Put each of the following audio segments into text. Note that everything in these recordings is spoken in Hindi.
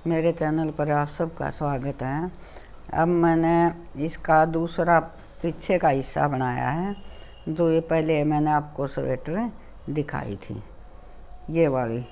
मेरे चैनल पर आप सबका स्वागत है। अब मैंने इसका दूसरा पीछे का हिस्सा बनाया है। जो ये पहले मैंने आपको स्वेटर दिखाई थी, ये वाली,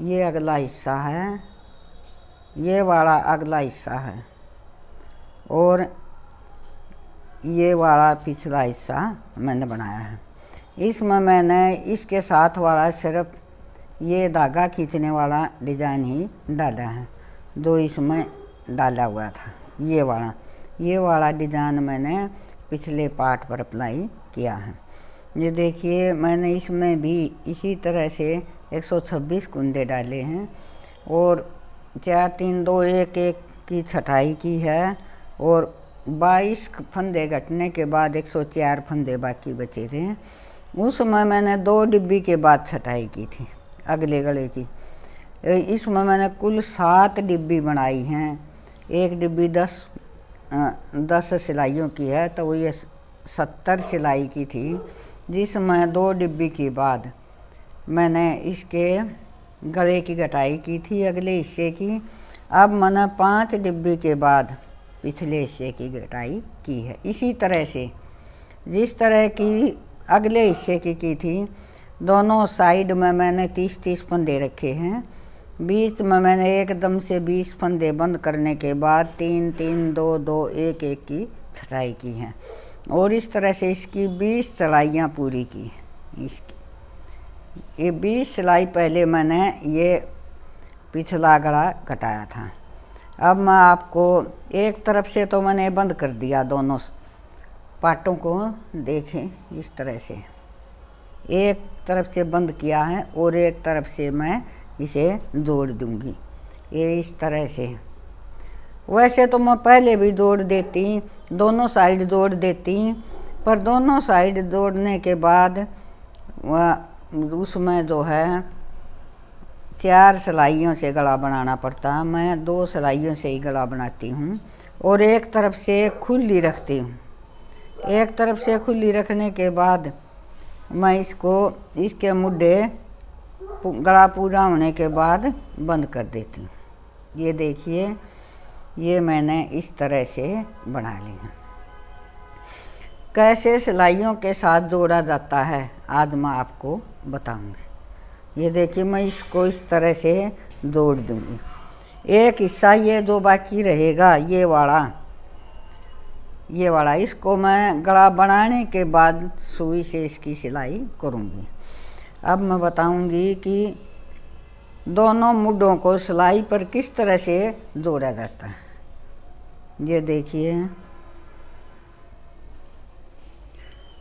ये अगला हिस्सा है, ये वाला अगला हिस्सा है और ये वाला पिछला हिस्सा मैंने बनाया है। इसमें मैंने इसके साथ वाला सिर्फ ये धागा खींचने वाला डिज़ाइन ही डाला है जो इसमें डाला हुआ था। ये वाला डिज़ाइन मैंने पिछले पार्ट पर अप्लाई किया है। ये देखिए, मैंने इसमें भी इसी तरह से 126 कुंदे डाले हैं और 4 3 2 1 1 की छटाई की है और 22 फंदे घटने के बाद 104 फंदे बाकी बचे थे। उसमें मैंने 2 डिब्बी के बाद छटाई की थी अगले गले की। इसमें मैंने कुल 7 डिब्बी बनाई हैं। एक डिब्बी 10 सिलाइयों की है, तो ये 70 सिलाई की थी, जिसमें 2 डिब्बी के बाद मैंने इसके गले की कटाई की थी अगले हिस्से की। अब मैंने 5 डिब्बी के बाद पिछले हिस्से की कटाई की है। इसी तरह से जिस तरह की अगले हिस्से की थी, दोनों साइड में मैंने 30-30 फंदे रखे हैं। बीच में मैंने एकदम से 20 फंदे बंद करने के बाद 3-3 2-2 1-1 की छटाई की है और इस तरह से इसकी 20 सिलाइयाँ पूरी की। इसकी ये 20 सिलाई पहले मैंने ये पिछला गला कटाया था। अब मैं आपको एक तरफ से तो मैंने बंद कर दिया, दोनों पार्टों को देखें। इस तरह से एक तरफ से बंद किया है और एक तरफ से मैं इसे जोड़ दूंगी, ये इस तरह से। वैसे तो मैं पहले भी जोड़ देती, दोनों साइड जोड़ देती, पर दोनों साइड जोड़ने के बाद उसमें जो है 4 सिलाइयों से गला बनाना पड़ता। मैं 2 सिलाइयों से ही गला बनाती हूँ और एक तरफ से खुली रखती हूँ। एक तरफ से खुली रखने के बाद मैं इसके मुड्ढे गला पूरा होने के बाद बंद कर देती हूँ। ये देखिए, ये मैंने इस तरह से बना लिया। कैसे सिलाइयों के साथ जोड़ा जाता है आज मैं आपको बताऊंगी। ये देखिए, मैं इसको इस तरह से जोड़ दूंगी। एक हिस्सा ये जो बाकी रहेगा, ये वाला इसको मैं गला बनाने के बाद सुई से इसकी सिलाई करूँगी। अब मैं बताऊँगी कि दोनों मुड्ढों को सिलाई पर किस तरह से जोड़ा जाता है। ये देखिए,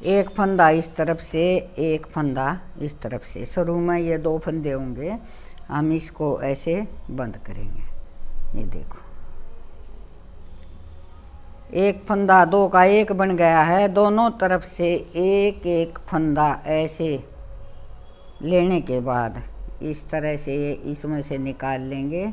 एक फंदा इस तरफ से, एक फंदा इस तरफ से। शुरू में ये 2 फंदे होंगे, हम इसको ऐसे बंद करेंगे। ये देखो, एक फंदा 2 का 1 बन गया है। दोनों तरफ से एक एक फंदा ऐसे लेने के बाद इस तरह से इसमें से निकाल लेंगे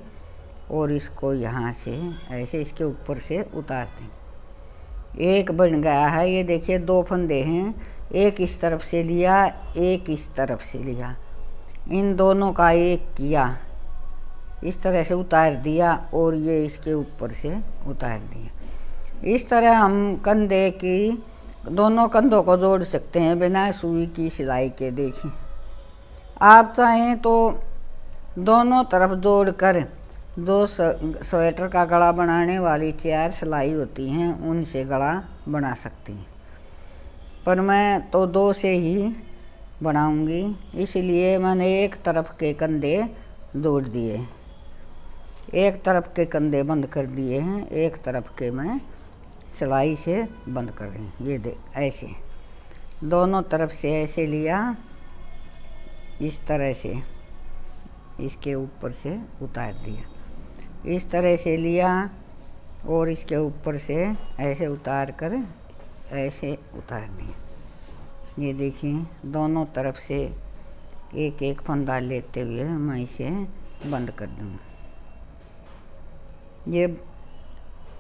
और इसको यहाँ से ऐसे इसके ऊपर से उतार देंगे। एक बन गया है। ये देखिए, 2 फंदे हैं, एक इस तरफ से लिया, एक इस तरफ से लिया, इन दोनों का एक किया, इस तरह से उतार दिया और ये इसके ऊपर से उतार दिया। इस तरह हम कंधे की दोनों कंधों को जोड़ सकते हैं बिना सुई की सिलाई के। देखें, आप चाहें तो दोनों तरफ जोड़कर जो स्वेटर का गला बनाने वाली 4 सिलाई होती हैं उनसे गला बना सकती हैं, पर मैं तो 2 से ही बनाऊंगी, इसलिए मैंने एक तरफ के कंधे जोड़ दिए, एक तरफ के कंधे बंद कर दिए हैं, एक तरफ के मैं सिलाई से बंद कर रही हूँ। ये देख, ऐसे दोनों तरफ से ऐसे लिया, इस तरह से इसके ऊपर से उतार दिया, इस तरह से लिया और इसके ऊपर से ऐसे उतार कर ऐसे उतार दिया। ये देखिए, दोनों तरफ से एक एक फंदा लेते हुए मैं इसे बंद कर दूँगी। ये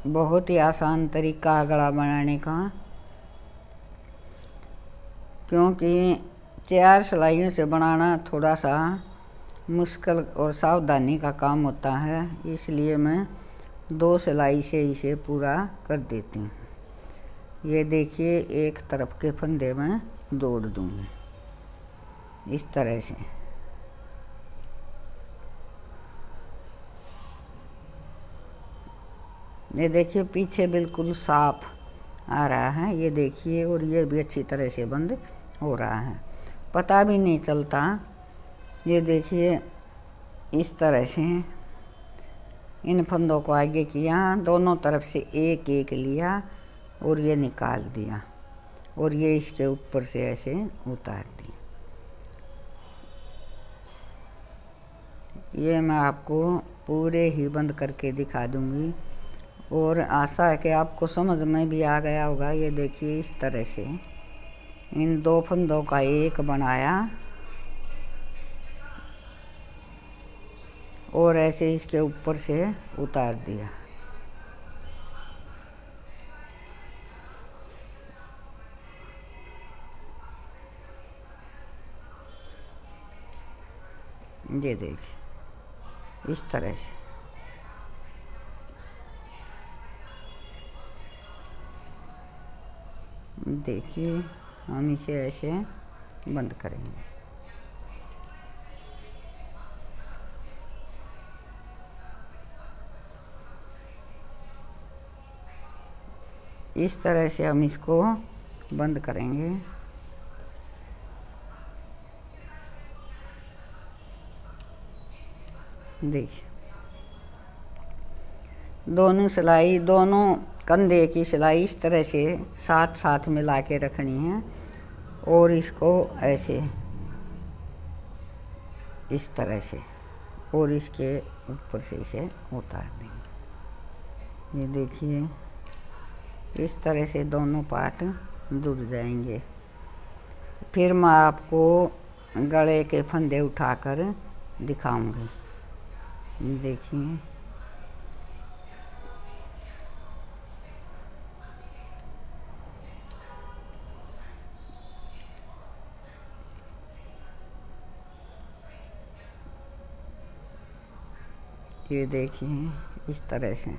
बहुत ही आसान तरीका गला बनाने का, क्योंकि 4 सिलाइयों से बनाना थोड़ा सा मुश्किल और सावधानी का काम होता है, इसलिए मैं 2 सिलाई से इसे पूरा कर देती हूँ। ये देखिए, एक तरफ के फंदे में जोड़ दूँगी इस तरह से। ये देखिए पीछे बिल्कुल साफ आ रहा है, ये देखिए, और ये भी अच्छी तरह से बंद हो रहा है, पता भी नहीं चलता। ये देखिए इस तरह से इन फंदों को आगे किया, दोनों तरफ से एक एक लिया और ये निकाल दिया और ये इसके ऊपर से ऐसे उतार दी। ये मैं आपको पूरे ही बंद करके दिखा दूंगी और आशा है कि आपको समझ में भी आ गया होगा। ये देखिए इस तरह से इन 2 फंदों का एक बनाया और ऐसे इसके ऊपर से उतार दिया। ये देखिए इस तरह से। देखिए हम इसे ऐसे बंद करेंगे। इस तरह से हम इसको बंद करेंगे। देखिए दोनों सिलाई, दोनों कंधे की सिलाई इस तरह से साथ साथ मिला के रखनी है और इसको ऐसे इस तरह से और इसके ऊपर से इसे उतार देंगे। ये देखिए इस तरह से दोनों पार्ट जुड़ जाएंगे। फिर मैं आपको गले के फंदे उठाकर दिखाऊंगी। देखिए ये देखिए इस तरह से।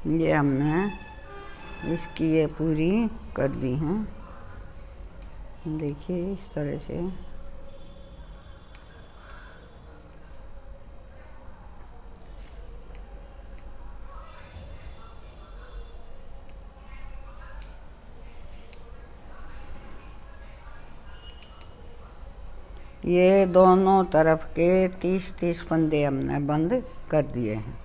ये हमने इसकी ये पूरी कर दी है। देखिए इस तरह से। ये दोनों तरफ के 30-30 फंदे हमने बंद कर दिए हैं।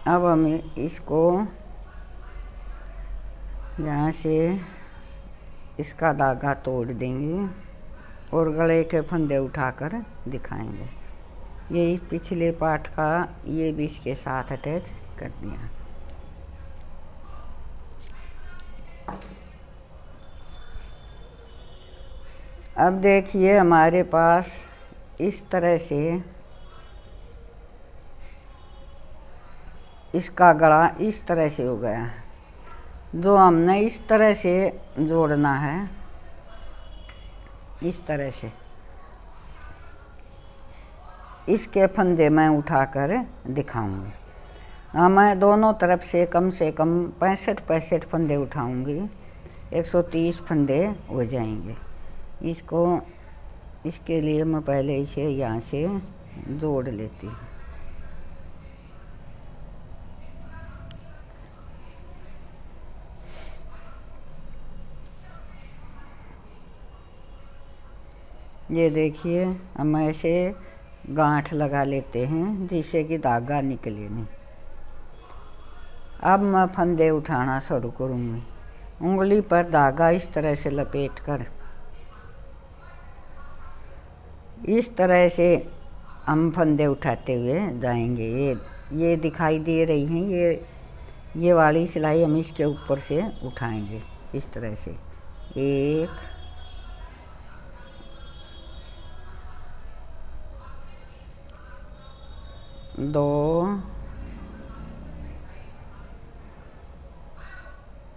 अब हम इसको यहाँ से इसका धागा तोड़ देंगे और गले के फंदे उठाकर दिखाएंगे। ये पिछले पार्ट का ये भी इसके साथ अटैच कर दिया। अब देखिए हमारे पास इस तरह से इसका गला इस तरह से हो गया है। जो हमने इस तरह से जोड़ना है, इस तरह से इसके फंदे मैं उठाकर दिखाऊंगी। मैं दोनों तरफ से कम 65 फंदे उठाऊंगी। 130 फंदे हो जाएंगे। इसको इसके लिए मैं पहले इसे यहाँ से जोड़ लेती हूँ। ये देखिए, हम ऐसे गांठ लगा लेते हैं जिससे कि धागा निकले नहीं। अब मैं फंदे उठाना शुरू करूँगी। उंगली पर धागा इस तरह से लपेट कर इस तरह से हम फंदे उठाते हुए जाएंगे। ये दिखाई दे रही हैं, ये वाली सिलाई हम इसके ऊपर से उठाएंगे इस तरह से। 1 2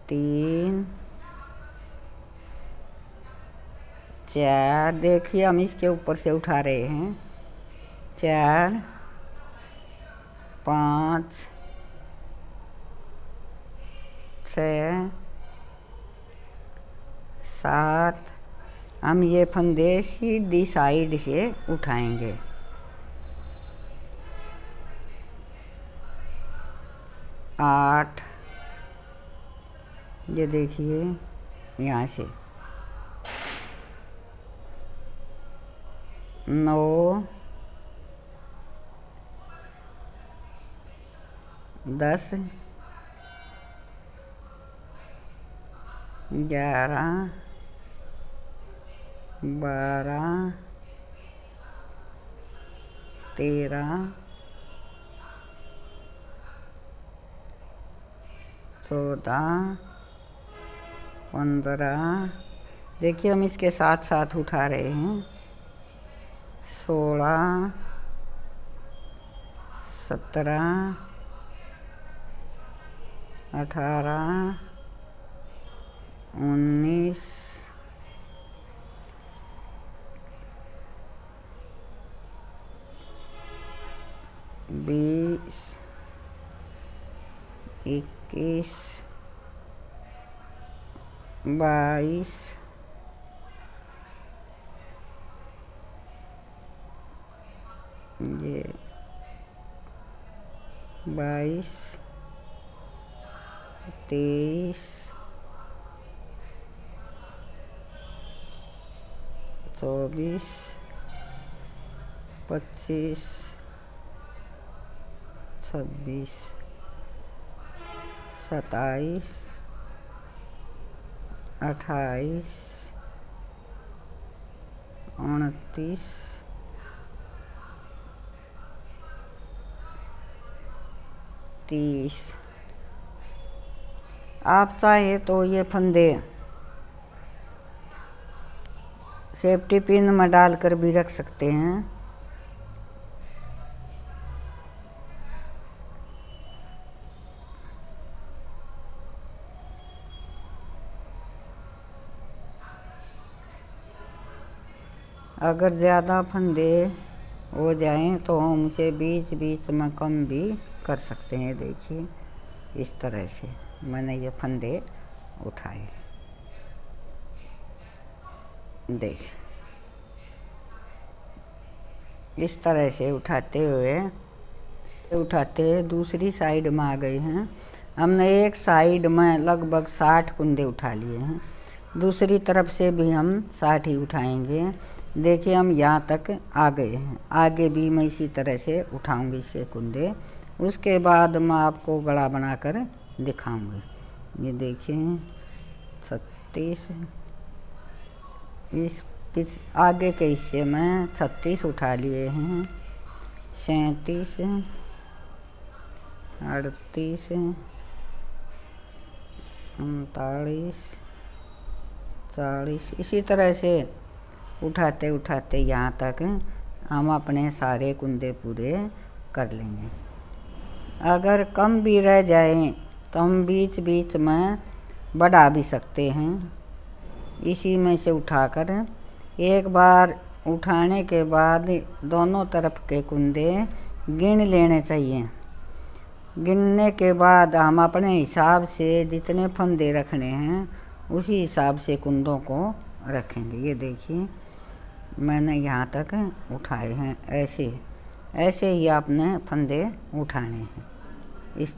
3 4। देखिए हम इसके ऊपर से उठा रहे हैं। 4 5 6 7। हम ये फंदे सीधी साइड से उठाएंगे। 8। ये देखिए यहाँ से 9 10 11 12 13 14 15। देखिए हम इसके साथ साथ उठा रहे हैं। 16 17 18 19 20 21 22 ये 22 23 24 25 26 27 28 29 30। आप चाहे तो ये फंदे सेफ्टी पिन में डालकर भी रख सकते हैं। अगर ज़्यादा फंदे हो जाएं तो हम उसे बीच बीच में कम भी कर सकते हैं। देखिए इस तरह से मैंने ये फंदे उठाए। देख इस तरह से उठाते दूसरी साइड में आ गए हैं। हमने एक साइड में लगभग 60 कुंदे उठा लिए हैं। दूसरी तरफ से भी हम 60 ही उठाएंगे। देखिए हम यहाँ तक आ गए हैं। आगे भी मैं इसी तरह से उठाऊंगी इसके कुंदे। उसके बाद मैं आपको गला बनाकर दिखाऊंगी। ये देखिए 36। इस आगे के हिस्से में 36 उठा लिए हैं। 37 38 39 40। इसी तरह से उठाते उठाते यहाँ तक हम अपने सारे कुंदे पूरे कर लेंगे। अगर कम भी रह जाए तो हम बीच बीच में बढ़ा भी सकते हैं। इसी में से उठाकर एक बार उठाने के बाद दोनों तरफ के कुंदे गिन लेने चाहिए। गिनने के बाद हम अपने हिसाब से जितने फंदे रखने हैं उसी हिसाब से कुंदों को रखेंगे। ये देखिए मैंने यहाँ तक उठाए हैं। ऐसे ऐसे ही आपने फंदे उठाने हैं। इस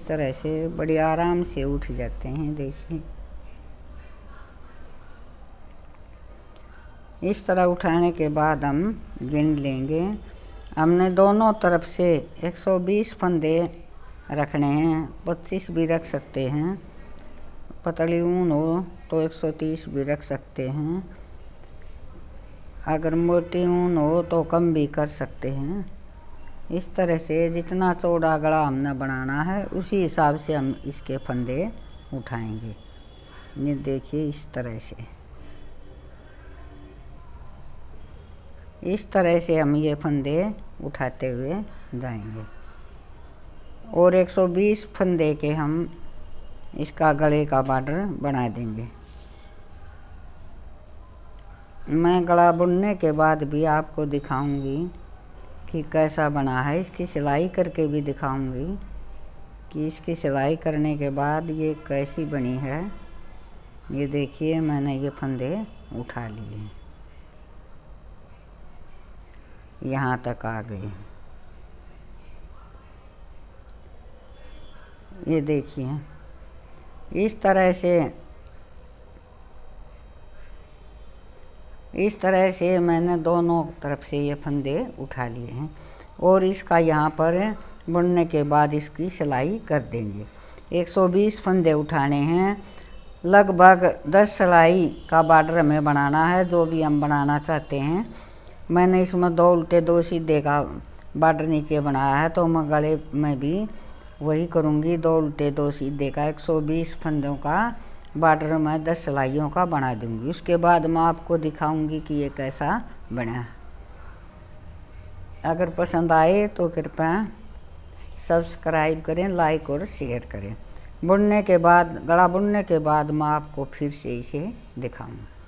तरह से बड़ी आराम से उठ जाते हैं। देखिए इस तरह उठाने के बाद हम गिन लेंगे। हमने दोनों तरफ से 120 फंदे रखने हैं। 25 भी रख सकते हैं, पतली ऊन हो तो 130 भी रख सकते हैं, अगर मोटी ऊन हो तो कम भी कर सकते हैं। इस तरह से जितना चौड़ा गला हमने बनाना है उसी हिसाब से हम इसके फंदे उठाएंगे। ये देखिए इस तरह से हम ये फंदे उठाते हुए जाएंगे और 120 फंदे के हम इसका गले का बॉर्डर बना देंगे। मैं गला बुनने के बाद भी आपको दिखाऊंगी कि कैसा बना है। इसकी सिलाई करके भी दिखाऊंगी कि इसकी सिलाई करने के बाद ये कैसी बनी है। ये देखिए मैंने ये फंदे उठा लिए, यहाँ तक आ गए। ये देखिए इस तरह से मैंने दोनों तरफ से ये फंदे उठा लिए हैं और इसका यहाँ पर बुनने के बाद इसकी सिलाई कर देंगे। 120 फंदे उठाने हैं, लगभग 10 सिलाई का बॉर्डर हमें बनाना है, जो भी हम बनाना चाहते हैं। मैंने इसमें 2 उल्टे 2 सीधे का बॉर्डर नीचे बनाया है, तो मैं गले में भी वही करूँगी। 2 उल्टे 2 सीधे का 120 फंदों का बॉर्डर में 10 सिलाइयों का बना दूँगी। उसके बाद मैं आपको दिखाऊँगी कि ये कैसा बना। अगर पसंद आए तो कृपया सब्सक्राइब करें, लाइक और शेयर करें। बुनने के बाद, गला बुनने के बाद मैं आपको फिर से इसे दिखाऊँगी।